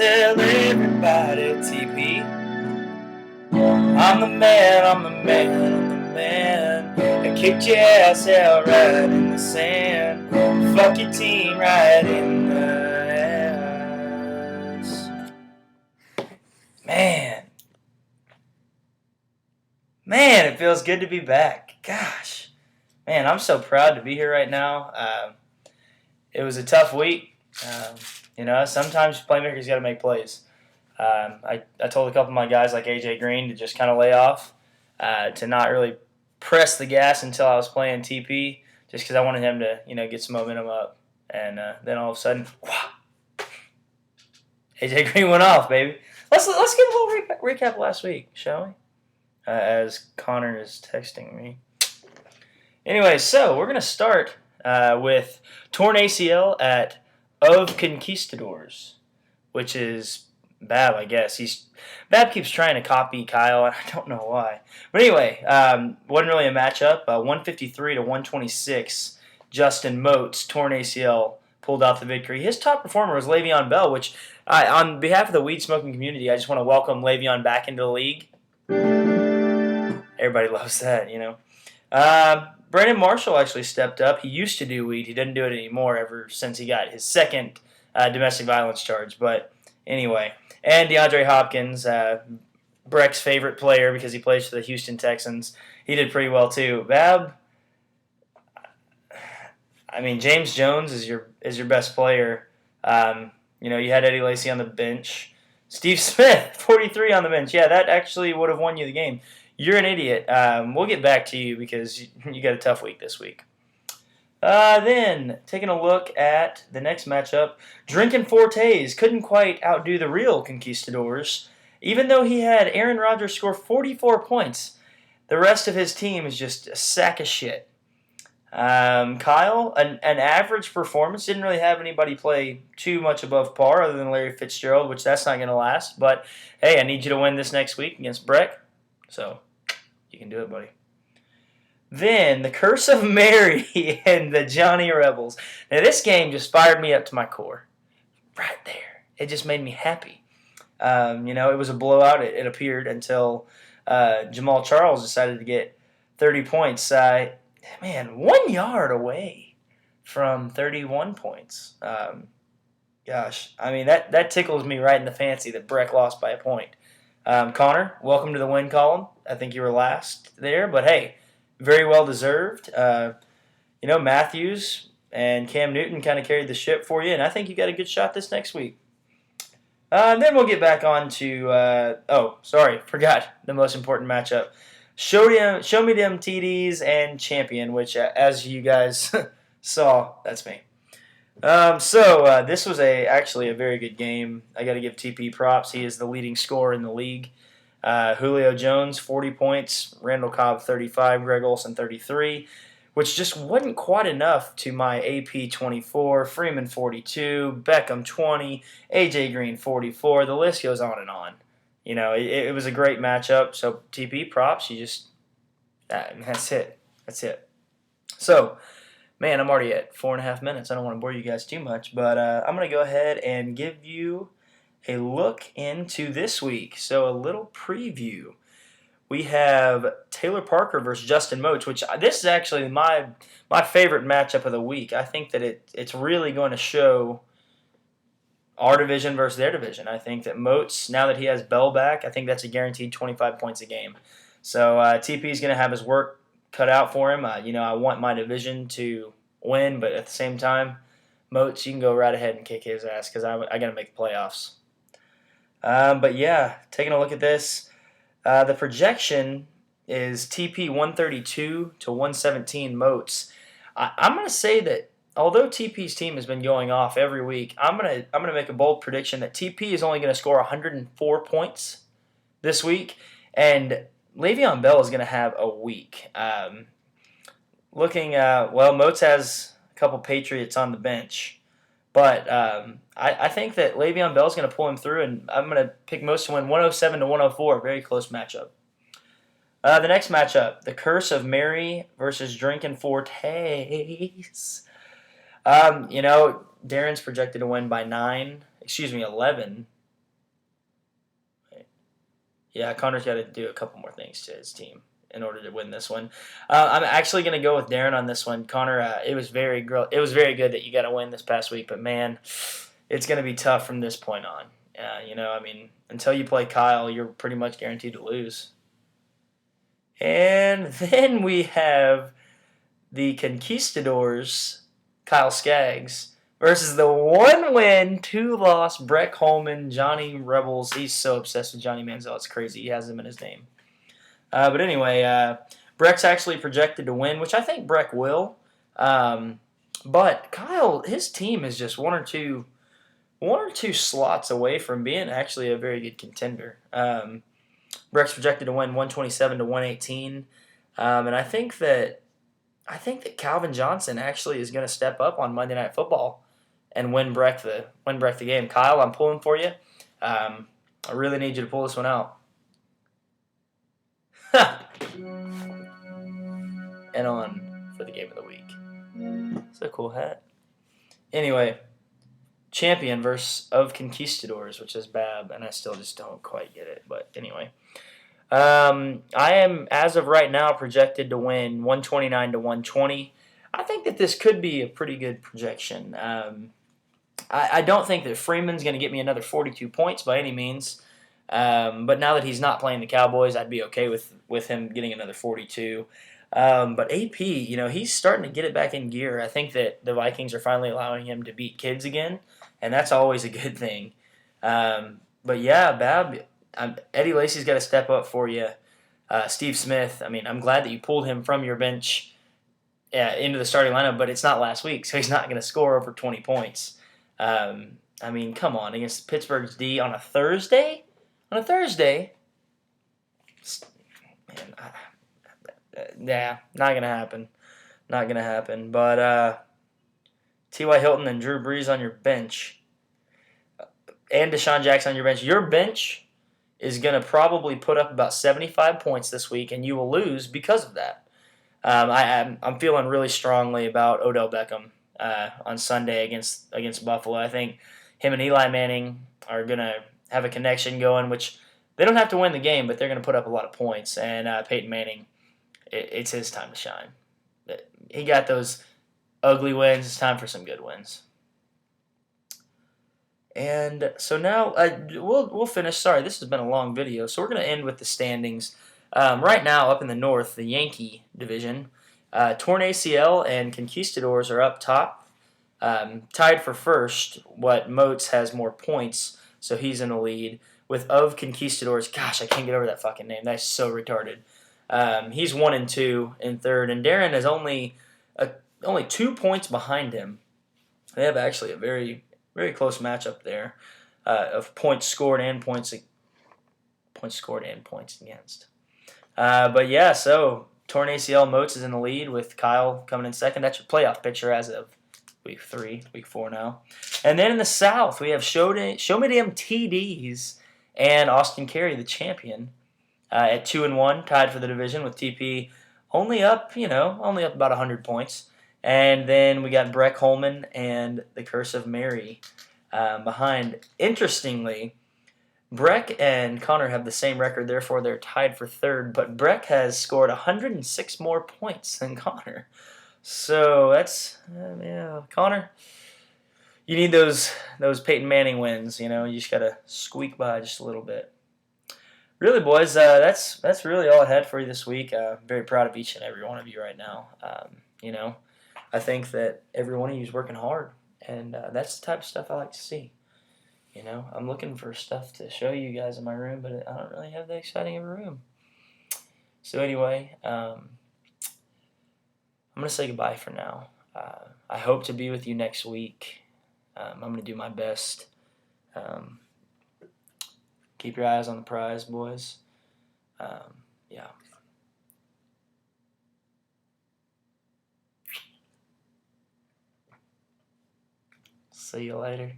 tell everybody, TP. I'm the man, I'm the man, I'm the man. I kicked your ass out right in the sand. Fuck your team right in the ass. Man, it feels good to be back. Gosh. Man, I'm so proud to be here right now. It was a tough week. Sometimes playmakers got to make plays. I told a couple of my guys like AJ Green to just kind of lay off, to not really press the gas until I was playing TP, just because I wanted him to, get some momentum up. And then all of a sudden, AJ Green went off, baby. Let's get a little recap last week, shall we? As Connor is texting me. Anyway, so we're going to start with torn ACL at of Conquistadors, which is Bab, I guess. Bab keeps trying to copy Kyle, and I don't know why. But anyway, wasn't really a matchup. 153 to 126, Justin Moats, torn ACL, pulled out the victory. His top performer was Le'Veon Bell, which, on behalf of the weed-smoking community, I just want to welcome Le'Veon back into the league. Everybody loves that, Brandon Marshall actually stepped up. He used to do weed. He doesn't do it anymore ever since he got his second domestic violence charge. But anyway, and DeAndre Hopkins, Breck's favorite player because he plays for the Houston Texans, he did pretty well too. Bab, James Jones is your best player. You had Eddie Lacy on the bench. Steve Smith, 43 on the bench. Yeah, that actually would have won you the game. You're an idiot. We'll get back to you because you got a tough week this week. Then, taking a look at the next matchup, Drinking Fortes couldn't quite outdo the real Conquistadors. Even though he had Aaron Rodgers score 44 points, the rest of his team is just a sack of shit. Kyle, an average performance, didn't really have anybody play too much above par other than Larry Fitzgerald, which that's not going to last. But, hey, I need you to win this next week against Breck. So, you can do it, buddy. Then, the Curse of Mary and the Johnny Rebels. Now, this game just fired me up to my core. Right there. It just made me happy. It was a blowout, it appeared, until Jamal Charles decided to get 30 points. 1 yard away from 31 points. That tickles me right in the fancy that Breck lost by a point. Connor, welcome to the win column. I think you were last there, but hey, very well deserved. Matthews and Cam Newton kind of carried the ship for you, and I think you got a good shot this next week. Then we'll get back on to, forgot the most important matchup. Show me them TDs and Champion, which, as you guys saw, that's me. This was actually a very good game. I got to give TP props. He is the leading scorer in the league. Julio Jones, 40 points. Randall Cobb, 35. Greg Olsen, 33. Which just wasn't quite enough to my AP, 24. Freeman, 42. Beckham, 20. AJ Green, 44. The list goes on and on. It was a great matchup. So, TP props. That's it. So, man, I'm already at 4.5 minutes. I don't want to bore you guys too much, but I'm going to go ahead and give you a look into this week. So a little preview. We have Taylor Parker versus Justin Moats, which this is actually my favorite matchup of the week. I think that it's really going to show our division versus their division. I think that Moats, now that he has Bell back, I think that's a guaranteed 25 points a game. So TP is going to have his work cut out for him. I want my division to win, but at the same time, Moats, you can go right ahead and kick his ass because I got to make the playoffs. Taking a look at this, the projection is TP 132 to 117 Moats. I'm going to say that although TP's team has been going off every week, I'm gonna make a bold prediction that TP is only going to score 104 points this week, and Le'Veon Bell is going to have a week. Moats has a couple Patriots on the bench. But I think that Le'Veon Bell is going to pull him through, and I'm going to pick Moats to win 107 to 104. Very close matchup. The next matchup, the Curse of Mary versus Drinking Fortes. Darren's projected to win by 11. Yeah, Connor's got to do a couple more things to his team in order to win this one. I'm actually going to go with Darren on this one. Connor, it was very good that you got a win this past week, but man, it's going to be tough from this point on. Until you play Kyle, you're pretty much guaranteed to lose. And then we have the Conquistadors, Kyle Skaggs, versus the 1-win, 2-loss Breck Holman, Johnny Rebels. He's so obsessed with Johnny Manziel. It's crazy. He has him in his name. But anyway, Breck's actually projected to win, which I think Breck will. But Kyle, his team is just one or two slots away from being actually a very good contender. Breck's projected to win 127 to 118, and I think that Calvin Johnson actually is going to step up on Monday Night Football and win Breck the game. Kyle, I'm pulling for you. I really need you to pull this one out. And on for the game of the week. It's a cool hat. Anyway, champion versus of Conquistadors, which is Bab, and I still just don't quite get it. But anyway, I am, as of right now, projected to win 129 to 120. I think that this could be a pretty good projection. I don't think that Freeman's going to get me another 42 points by any means. But now that he's not playing the Cowboys, I'd be okay with him getting another 42. But AP, he's starting to get it back in gear. I think that the Vikings are finally allowing him to beat kids again, and that's always a good thing. But yeah, Bab, Eddie Lacy's got to step up for you. Steve Smith, I'm glad that you pulled him from your bench into the starting lineup, but it's not last week, so he's not going to score over 20 points. Come on, against Pittsburgh's D on a Thursday? On a Thursday? Man, not going to happen. Not going to happen. But T.Y. Hilton and Drew Brees on your bench and Deshaun Jackson on your bench. Your bench is going to probably put up about 75 points this week, and you will lose because of that. I'm feeling really strongly about Odell Beckham on Sunday against Buffalo. I think him and Eli Manning are going to have a connection going, which they don't have to win the game, but they're going to put up a lot of points. And Peyton Manning, it's his time to shine. He got those ugly wins. It's time for some good wins. And so now we'll finish. Sorry, this has been a long video, so we're going to end with the standings. Right now, up in the north, the Yankee division, Torn ACL and Conquistadors are up top, tied for first. What Moats has more points, so he's in the lead. With of Conquistadors, gosh, I can't get over that fucking name. That's so retarded. He's 1-2 in third, and Darren is only 2 points behind him. They have actually a very, very close matchup there of points scored and points against. But yeah, so Torn ACL Moats is in the lead with Kyle coming in second. That's your playoff picture as of week 4 now. And then in the South, we have Show Me Them TDs and Austin Carey, the champion, at 2-1, tied for the division with TP only up about 100 points. And then we got Breck Holman and the Curse of Mary behind. Interestingly, Breck and Connor have the same record, therefore they're tied for third. But Breck has scored 106 more points than Connor. So that's, Connor, you need those Peyton Manning wins. You just got to squeak by just a little bit. Really, boys, that's really all I had for you this week. Very proud of each and every one of you right now. I think that every one of you is working hard, and that's the type of stuff I like to see. I'm looking for stuff to show you guys in my room, but I don't really have that exciting of a room. So anyway, I'm going to say goodbye for now. I hope to be with you next week. I'm going to do my best. Keep your eyes on the prize, boys. Yeah. See you later.